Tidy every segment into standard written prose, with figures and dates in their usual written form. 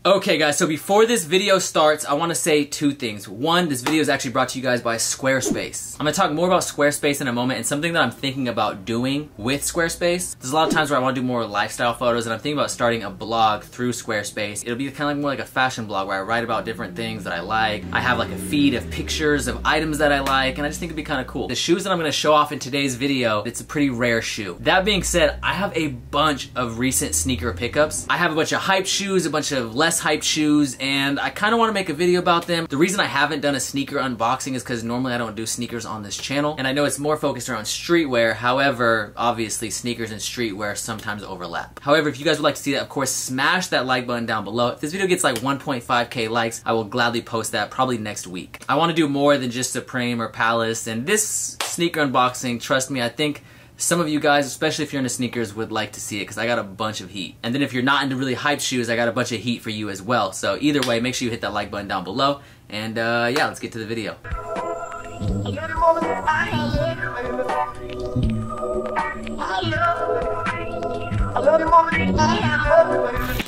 Okay guys, so before this video starts, I want to say two things. One, this video is actually brought to you guys by Squarespace. I'm going to talk more about Squarespace in a moment and something that I'm thinking about doing with Squarespace. There's a lot of times where I want to do more lifestyle photos and I'm thinking about starting a blog through Squarespace. It'll be kind of more like a fashion blog where I write about different things that I like. I have like a feed of pictures of items that I like and I just think it'd be kind of cool. The shoes that I'm going to show off in today's video, it's a pretty rare shoe. That being said, I have a bunch of recent sneaker pickups. I have a bunch of hype shoes, a bunch of less hype shoes, and I kind of want to make a video about them. The reason I haven't done a sneaker unboxing is because normally I don't do sneakers on this channel, and I know it's more focused around streetwear. However, obviously sneakers and streetwear sometimes overlap. However, if you guys would like to see that, of course, smash that like button down below. If this video gets like 1.5k likes, I will gladly post that probably next week. I want to do more than just Supreme or Palace, and this sneaker unboxing, trust me, I think some of you guys, especially if you're into sneakers, would like to see it because I got a bunch of heat. And then if you're not into really hype shoes, I got a bunch of heat for you as well. So either way, make sure you hit that like button down below. And yeah, let's get to the video.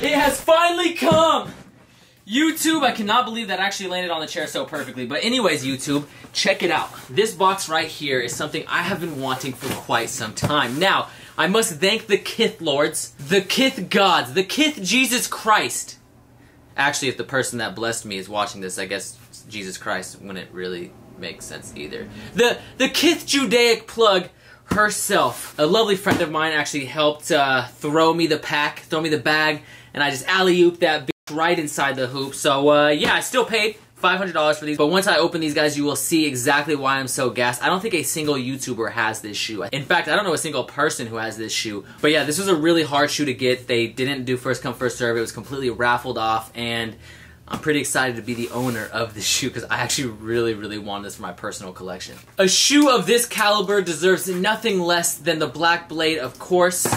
It has finally come! YouTube, I cannot believe that actually landed on the chair so perfectly. But anyways, YouTube, check it out. This box right here is something I have been wanting for quite some time. Now, I must thank the Kith lords, the Kith gods, the Kith Jesus Christ. Actually, if the person that blessed me is watching this, I guess Jesus Christ wouldn't really make sense either. The Kith Judaic plug herself. A lovely friend of mine actually helped throw me the bag, and I just alley-ooped that right inside the hoop. So yeah, I still paid $500 for these, but once I open these guys, you will see exactly why I'm so gassed. I don't think a single YouTuber has this shoe. In fact, I don't know a single person who has this shoe. But yeah, this was a really hard shoe to get. They didn't do first come, first serve. It was completely raffled off, and I'm pretty excited to be the owner of this shoe because I actually really want this for my personal collection. A shoe of this caliber deserves nothing less than the black blade, of course.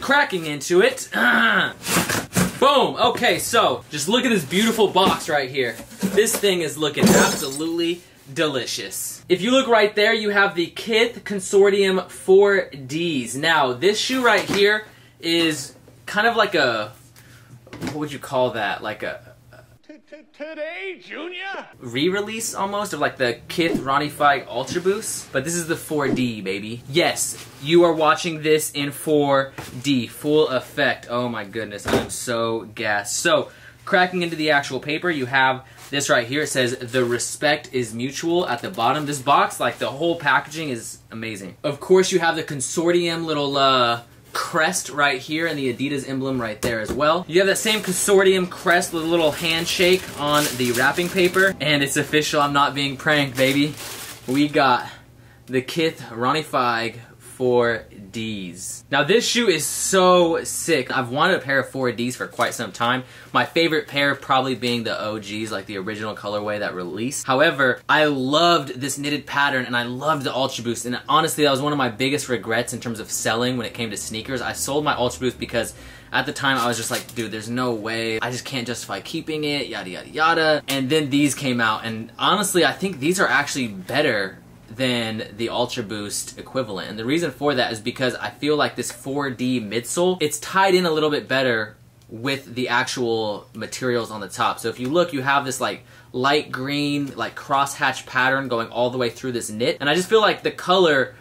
Cracking into it. Boom! Okay, so just look at this beautiful box right here. This thing is looking absolutely delicious. If you look right there, you have the Kith Consortium 4Ds. Now, this shoe right here is kind of like a, what would you call that? Like a Today, Junior? Re-release almost of like the Kith Ronnie Fieg Ultra Boost, but this is the 4D, baby. Yes, you are watching this in 4D, full effect. Oh my goodness, I am so gassed. So, cracking into the actual paper, you have this right here. It says, "The respect is mutual" at the bottom. This box, like the whole packaging is amazing. Of course, you have the Consortium little crest right here and the Adidas emblem right there as well. You have that same Consortium crest with a little handshake on the wrapping paper, and it's official. I'm not being pranked, baby. We got the Kith Ronnie Fieg 4Ds. Now this shoe is so sick. I've wanted a pair of 4Ds for quite some time. My favorite pair probably being the OGs, like the original colorway that released. However, I loved this knitted pattern and I loved the Ultra Boost, and honestly that was one of my biggest regrets in terms of selling when it came to sneakers. I sold my Ultra Boost because at the time I was just like, dude, there's no way. I just can't justify keeping it, yada yada yada. And then these came out, and honestly I think these are actually better than the Ultra Boost equivalent. And the reason for that is because I feel like this 4D midsole, it's tied in a little bit better with the actual materials on the top. So if you look, you have this like light green, like crosshatch pattern going all the way through this knit. And I just feel like the color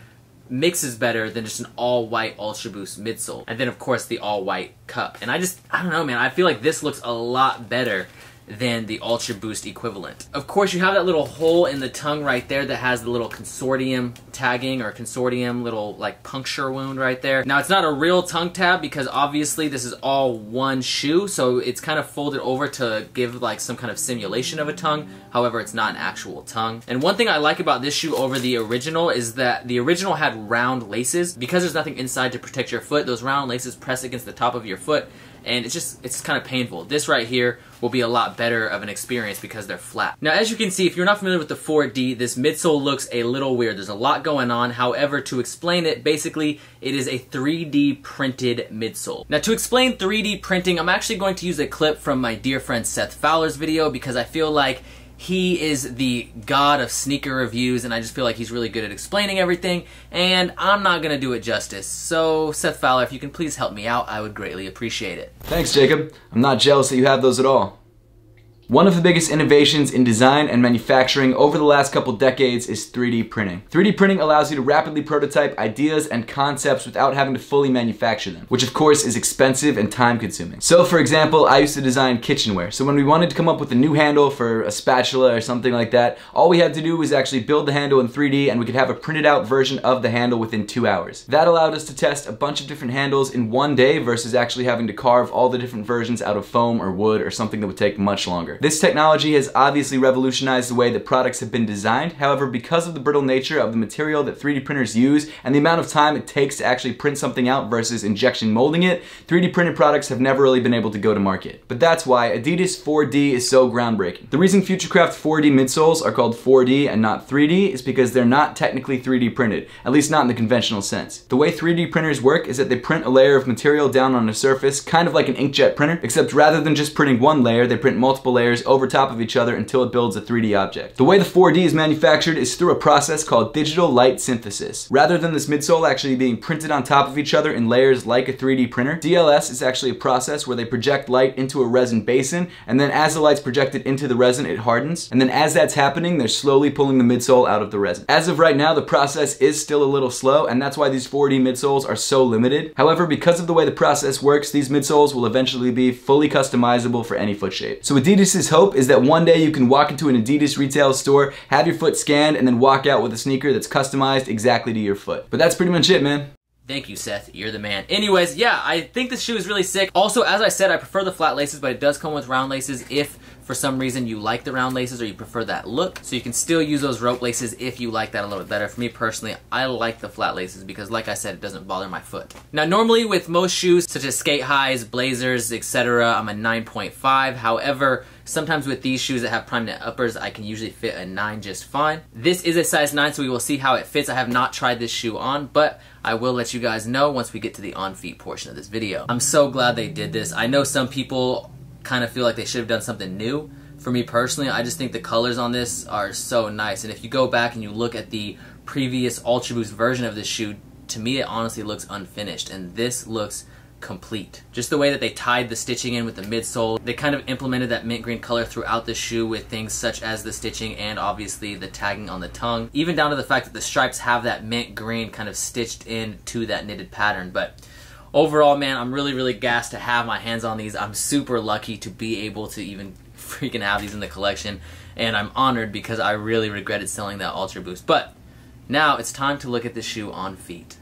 mixes better than just an all-white Ultra Boost midsole. And then of course the all-white cup. And I don't know, man, I feel like this looks a lot better than the Ultra Boost equivalent. Of course, you have that little hole in the tongue right there that has the little Consortium tagging or Consortium little like puncture wound right there. Now, it's not a real tongue tab because obviously this is all one shoe, so it's kind of folded over to give like some kind of simulation of a tongue. However, it's not an actual tongue. And one thing I like about this shoe over the original is that the original had round laces. Because there's nothing inside to protect your foot, those round laces press against the top of your foot, and it's kind of painful. This right here will be a lot better of an experience because they're flat. Now, as you can see, if you're not familiar with the 4D, this midsole looks a little weird. There's a lot going on. However, to explain it, basically, it is a 3D printed midsole. Now, to explain 3D printing, I'm actually going to use a clip from my dear friend Seth Fowler's video because I feel like he is the god of sneaker reviews, and I just feel like he's really good at explaining everything, and I'm not gonna do it justice. So, Seth Fowler, if you can please help me out, I would greatly appreciate it. Thanks, Jacob. I'm not jealous that you have those at all. One of the biggest innovations in design and manufacturing over the last couple decades is 3D printing. 3D printing allows you to rapidly prototype ideas and concepts without having to fully manufacture them, which of course is expensive and time consuming. So for example, I used to design kitchenware. So when we wanted to come up with a new handle for a spatula or something like that, all we had to do was actually build the handle in 3D and we could have a printed out version of the handle within 2 hours. That allowed us to test a bunch of different handles in one day versus actually having to carve all the different versions out of foam or wood or something that would take much longer. This technology has obviously revolutionized the way that products have been designed. However, because of the brittle nature of the material that 3D printers use and the amount of time it takes to actually print something out versus injection molding it, 3D printed products have never really been able to go to market. But that's why Adidas 4D is so groundbreaking. The reason Futurecraft 4D midsoles are called 4D and not 3D is because they're not technically 3D printed, at least not in the conventional sense. The way 3D printers work is that they print a layer of material down on a surface, kind of like an inkjet printer, except rather than just printing one layer, they print multiple layers over top of each other until it builds a 3D object. The way the 4D is manufactured is through a process called digital light synthesis. Rather than this midsole actually being printed on top of each other in layers like a 3D printer, DLS is actually a process where they project light into a resin basin, and then as the light's projected into the resin, it hardens, and then as that's happening, they're slowly pulling the midsole out of the resin. As of right now, the process is still a little slow, and that's why these 4D midsoles are so limited. However, because of the way the process works, these midsoles will eventually be fully customizable for any foot shape. So Adidas's hope is that one day you can walk into an Adidas retail store, have your foot scanned, and then walk out with a sneaker that's customized exactly to your foot. But that's pretty much it, man. Thank you, Seth. You're the man. Anyways, yeah, I think this shoe is really sick. Also, as I said, I prefer the flat laces, but it does come with round laces if for some reason you like the round laces or you prefer that look. So you can still use those rope laces if you like that a little bit better. For me personally, I like the flat laces because, like I said, it doesn't bother my foot. Now, normally with most shoes, such as skate highs, blazers, etc., I'm a 9.5. However, sometimes with these shoes that have prime knit uppers, I can usually fit a 9 just fine. This is a size 9, so we will see how it fits. I have not tried this shoe on, but I will let you guys know once we get to the on-feet portion of this video. I'm so glad they did this. I know some people kind of feel like they should have done something new. For me personally, I just think the colors on this are so nice. And if you go back and you look at the previous Ultra Boost version of this shoe, to me it honestly looks unfinished. And this looks complete. Just the way that they tied the stitching in with the midsole. They kind of implemented that mint green color throughout the shoe with things such as the stitching and obviously the tagging on the tongue. Even down to the fact that the stripes have that mint green kind of stitched into that knitted pattern. But overall, man, I'm really gassed to have my hands on these. I'm super lucky to be able to even freaking have these in the collection. And I'm honored because I really regretted selling that Ultra Boost. But now it's time to look at the shoe on feet.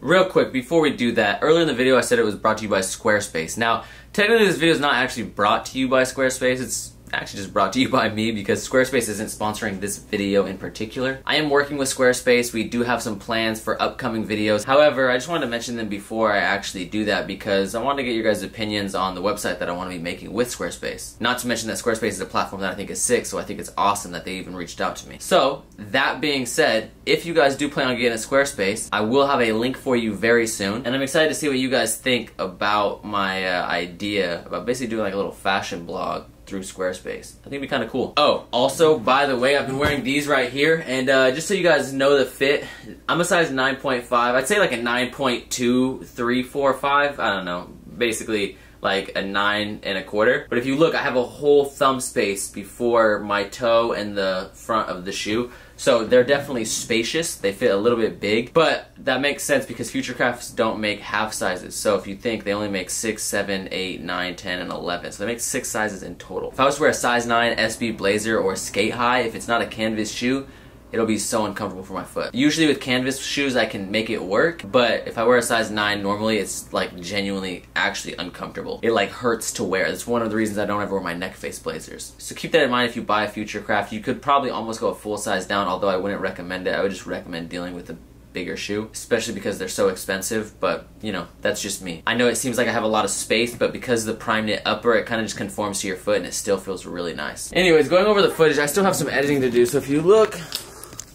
Real quick, before we do that, earlier in the video I said it was brought to you by Squarespace. Now, technically this video is not actually brought to you by Squarespace, it's actually just brought to you by me because Squarespace isn't sponsoring this video in particular. I am working with Squarespace. We do have some plans for upcoming videos. However, I just wanted to mention them before I actually do that because I want to get your guys' opinions on the website that I want to be making with Squarespace. Not to mention that Squarespace is a platform that I think is sick, so I think it's awesome that they even reached out to me. So, that being said, if you guys do plan on getting a Squarespace, I will have a link for you very soon, and I'm excited to see what you guys think about my idea about basically doing like a little fashion blog through Squarespace. I think it'd be kind of cool. Oh, also, by the way, I've been wearing these right here, and just so you guys know the fit, I'm a size 9.5. I'd say like a 9.2, 3, 4, 5. I don't know. Basically, like a 9 1/4. But if you look, I have a whole thumb space before my toe and the front of the shoe. So they're definitely spacious. They fit a little bit big, but that makes sense because Futurecrafts don't make half sizes. So if you think they only make 6, 7, 8, 9, 10, and 11. So they make 6 sizes in total. If I was to wear a size 9 SB blazer or a skate high, if it's not a canvas shoe, it'll be so uncomfortable for my foot. Usually with canvas shoes I can make it work, but if I wear a size 9 normally it's like genuinely actually uncomfortable. It like hurts to wear. That's one of the reasons I don't ever wear my neck face blazers. So keep that in mind if you buy a Futurecraft. You could probably almost go a full size down, although I wouldn't recommend it. I would just recommend dealing with a bigger shoe, especially because they're so expensive, but you know, that's just me. I know it seems like I have a lot of space, but because of the prime knit upper, it kind of just conforms to your foot and it still feels really nice. Anyways, going over the footage, I still have some editing to do, so if you look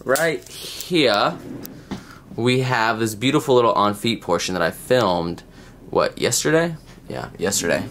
right here, we have this beautiful little on feet portion that I filmed, what, yesterday? Yeah, yesterday.